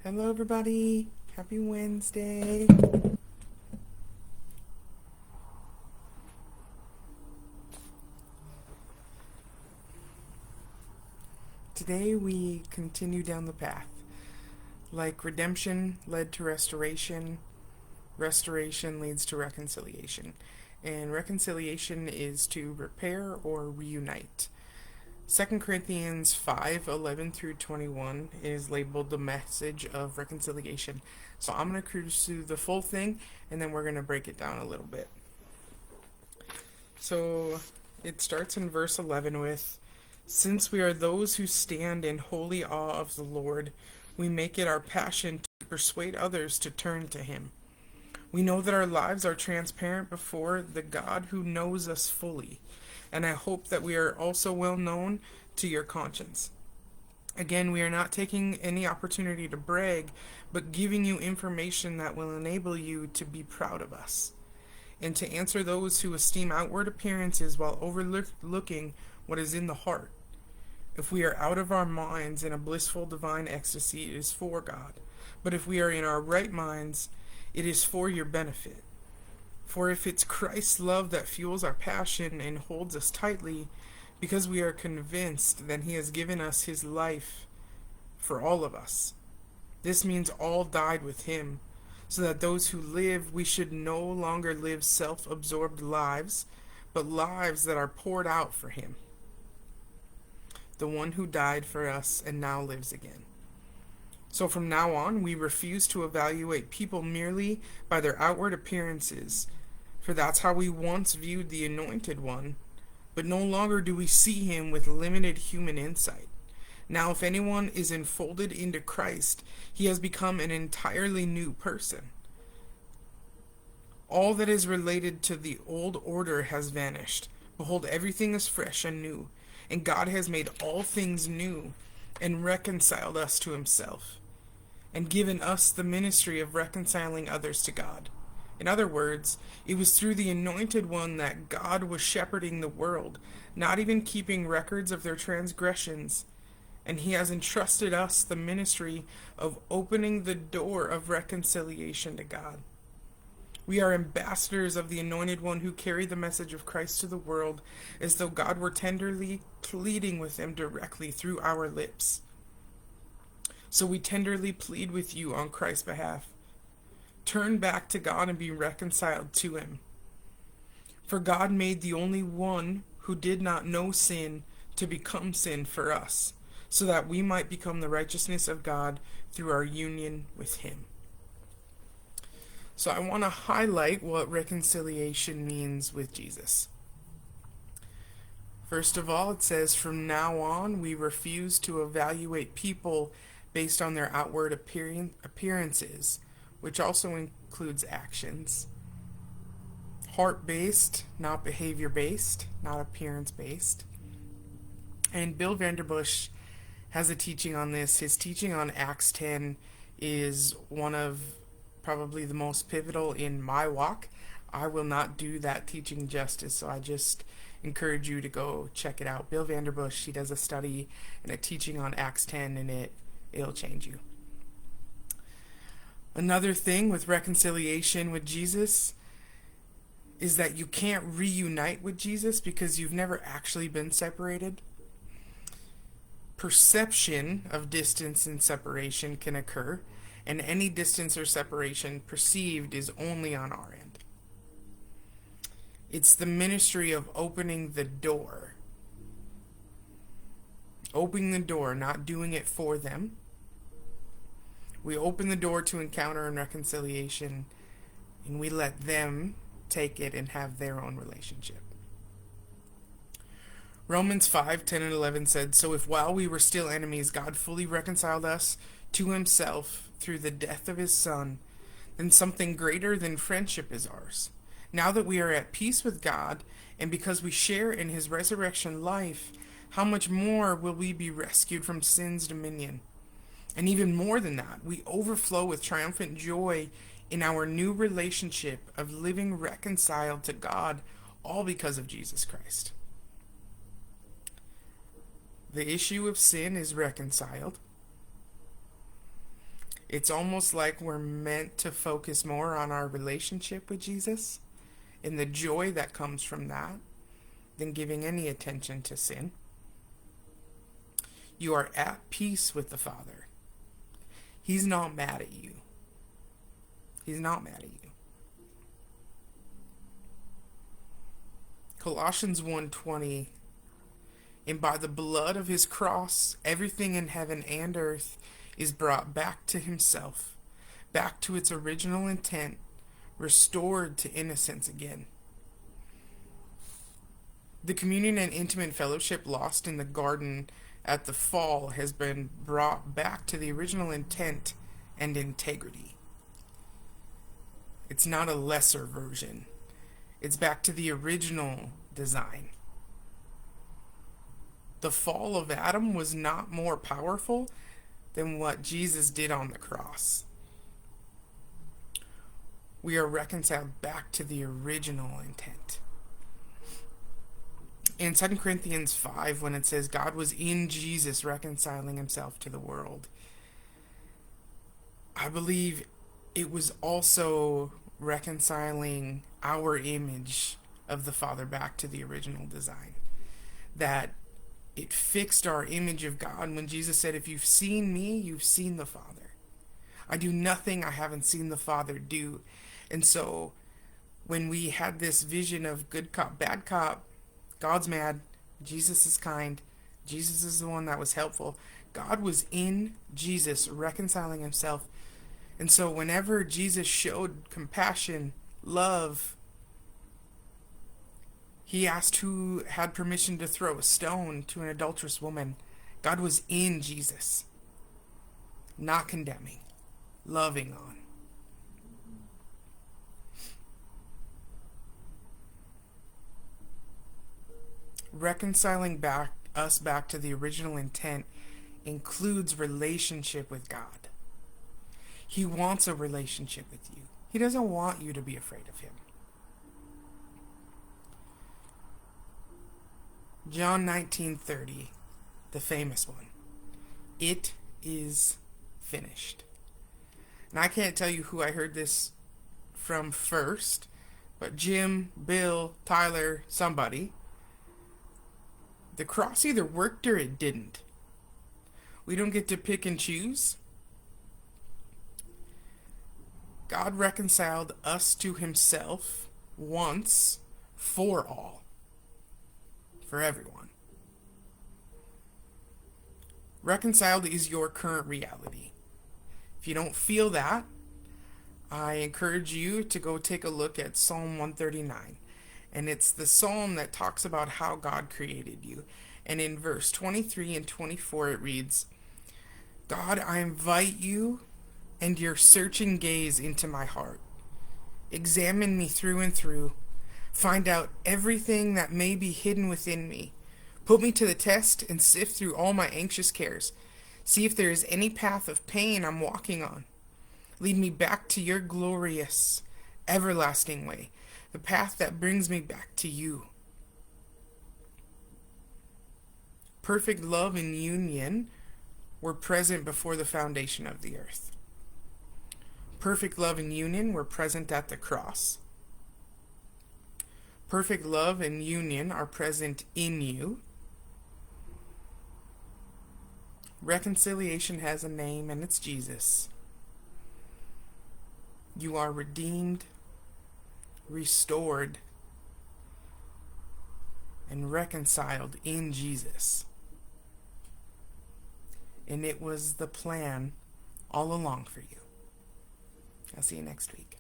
Hello, everybody. Happy Wednesday. Today we continue down the path. Like redemption led to restoration, restoration leads to reconciliation. And reconciliation is to repair or reunite. 2 Corinthians 5:11 through 21 is labeled the message of reconciliation. So I'm going to cruise through the full thing and then we're going to break it down a little bit. So it starts in verse 11 with, "Since we are those who stand in holy awe of the Lord, we make it our passion to persuade others to turn to Him. We know that our lives are transparent before the God who knows us fully, and I hope that we are also well known to your conscience. Again, we are not taking any opportunity to brag, but giving you information that will enable you to be proud of us, and to answer those who esteem outward appearances while overlooking what is in the heart. If we are out of our minds in a blissful divine ecstasy, it is for God. But if we are in our right minds, it is for your benefit. For if it's Christ's love that fuels our passion and holds us tightly, because we are convinced that He has given us His life for all of us. This means all died with Him, so that those who live, we should no longer live self-absorbed lives, but lives that are poured out for Him, the one who died for us and now lives again. So from now on, we refuse to evaluate people merely by their outward appearances, for that's how we once viewed the Anointed One, but no longer do we see Him with limited human insight. Now, if anyone is enfolded into Christ, he has become an entirely new person. All that is related to the old order has vanished. Behold, everything is fresh and new, and God has made all things new and reconciled us to Himself, and given us the ministry of reconciling others to God. In other words, it was through the Anointed One that God was shepherding the world, not even keeping records of their transgressions, and He has entrusted us the ministry of opening the door of reconciliation to God. We are ambassadors of the Anointed One who carry the message of Christ to the world, as though God were tenderly pleading with them directly through our lips. So we tenderly plead with you on Christ's behalf. Turn back to God and be reconciled to Him. For God made the only one who did not know sin to become sin for us, so that we might become the righteousness of God through our union with Him." So I want to highlight what reconciliation means with Jesus. First of all, it says, "From now on, we refuse to evaluate people based on their outward appearances," which also includes actions. Heart-based, not behavior-based, not appearance-based. And Bill Vanderbush has a teaching on this. His teaching on Acts 10 is one of probably the most pivotal in my walk. I will not do that teaching justice, so I just encourage you to go check it out. Bill Vanderbush, he does a study and a teaching on Acts 10, and it'll change you. Another thing with reconciliation with Jesus is that you can't reunite with Jesus because you've never actually been separated. Perception of distance and separation can occur, and any distance or separation perceived is only on our end. It's the ministry of opening the door. Opening the door, not doing it for them. We open the door to encounter and reconciliation, and we let them take it and have their own relationship. Romans 5:10 and 11 said, "So if while we were still enemies, God fully reconciled us to Himself through the death of His Son, then something greater than friendship is ours. Now that we are at peace with God, and because we share in His resurrection life, how much more will we be rescued from sin's dominion? And even more than that, we overflow with triumphant joy in our new relationship of living reconciled to God, all because of Jesus Christ." The issue of sin is reconciled. It's almost like we're meant to focus more on our relationship with Jesus and the joy that comes from that than giving any attention to sin. You are at peace with the Father. He's not mad at you. He's not mad at you. Colossians 1:20, and by the blood of his cross, everything in heaven and earth is brought back to himself, back to its original intent, restored to innocence again. The communion and intimate fellowship lost in the garden at the fall has been brought back to the original intent and integrity. It's not a lesser version. It's back to the original design. The fall of Adam was not more powerful than what Jesus did on the cross. We are reconciled back to the original intent. In 2 Corinthians 5, when it says God was in Jesus reconciling himself to the world, I believe it was also reconciling our image of the Father back to the original design. That it fixed our image of God when Jesus said, if you've seen me, you've seen the Father. I do nothing I haven't seen the Father do. And so when we had this vision of good cop, bad cop, God's mad, Jesus is kind, Jesus is the one that was helpful. God was in Jesus reconciling himself. And so whenever Jesus showed compassion, love, he asked who had permission to throw a stone to an adulterous woman. God was in Jesus, not condemning, loving on. Reconciling us back to the original intent includes relationship with God. He wants a relationship with you. He doesn't want you to be afraid of him. John 19:30, the famous one. It is finished. And I can't tell you who I heard this from first, but Jim, Bill, Tyler, somebody. The cross either worked or it didn't. We don't get to pick and choose. God reconciled us to himself once for all. For everyone. Reconciled is your current reality. If you don't feel that, I encourage you to go take a look at Psalm 139. And it's the psalm that talks about how God created you. And in verse 23 and 24 it reads, God, I invite you and your searching gaze into my heart. Examine me through and through. Find out everything that may be hidden within me. Put me to the test and sift through all my anxious cares. See if there is any path of pain I'm walking on. Lead me back to your glorious, everlasting way, the path that brings me back to you. Perfect love and union were present before the foundation of the earth. Perfect love and union were present at the cross. Perfect love and union are present in you. Reconciliation has a name, and it's Jesus. You are redeemed, restored, and reconciled in Jesus. And it was the plan all along for you. I'll see you next week.